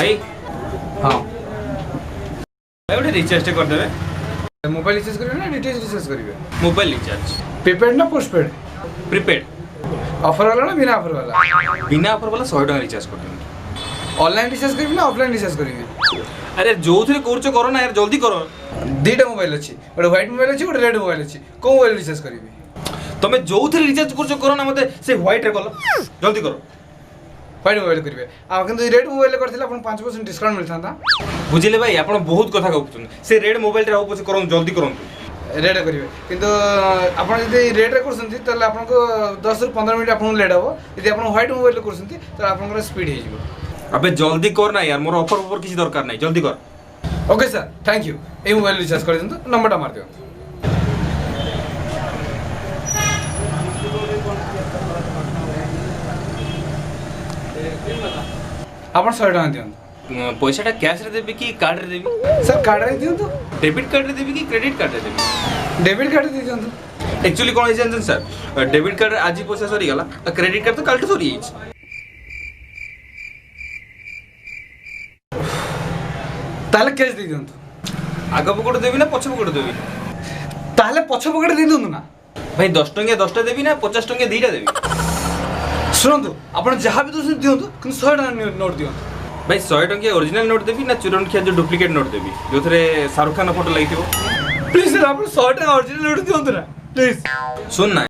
भाई हाँ भाई गोटे रिचार्ज कर देबे। मोबाइल रिचार्ज करेंगे ना डीटीएच रिचार्ज करेंगे? मोबाइल रिचार्ज प्रीपेड ना पोस्टपेड? प्रीपेड ऑफर वाला ना बिना ऑफर वाला? बिना ऑफर वाला 100 टका रिचार्ज कर देबे। ऑनलाइन रिचार्ज करेंगे ना ऑफलाइन रिचार्ज करेंगे? अरे जो थे करछ करो ना यार, जल्दी करो। दुईटा मोबाइल अच्छी, गोटे व्हाइट मोबाइल अच्छी, गोटे रेड मोबाइल अच्छी, को मोबाइल रिचार्ज करेंगे? तमे जो थे रिचार्ज करछ करो ना, मते से व्हाइट रे कलो, जल्दी करो। व्हाइट मोबाइल करेंगे आ किंतु रेड मोबाइल करथिला अपन 5% डिस्काउंट मिलथांता। बुझिले भाई, आपण बहुत कथा कहउछन। से रेड मोबाइल रे हो पछ करो, जल्दी करो। रेड करेंगे किंतु आपण यदि रेड रे करसंती तले आपन को 10 रु 15 मिनिट आपन लेट हबो। यदि आपन व्हाइट मोबाइल रे करसंती त आपन को स्पीड हे जिवो। अबे जल्दी कर ना यार, मोर ऑफर किसी दरकार नहीं, जल्दी कर। Okay sir, thank you. A mobile recharge कर दिंतु, नंबरटा मार दियो। आपण 100 टका दियंतु। पैसाटा कैश रे देबी कि कार्ड रे देबी? सर कार्ड रे दियंतु। डेबिट कार्ड रे देबी कि क्रेडिट कार्ड रे देबी? डेबिट कार्ड दे दियंतु। एक्चुअली कोन जानछन सर, डेबिट कार्ड आज पैसा सरी गला, क्रेडिट कार्ड तो काल सरी हिच। ताले कैश दे दियंतु। आग पकड़ देबी ना पछ पकड़ देबी? ताले पछ पकड़ दे दियंतु ना। भाई 10 टंकिया 10टा देबी ना 50 टंकिया 2टा देबी? सुनंतु, आपण जहां भी दोस दियंतु, किंतु 100 टका नोट दियंतु। भाई 100 टंकिया ओरिजिनल नोट देबी ना 54 जो डुप्लीकेट नोट देबी, जो थरे शाहरुख खान फोटो लागिथिबो? प्लीज सर, आपण 100 टका ओरिजिनल नोट दियंतु ना प्लीज। सुन ना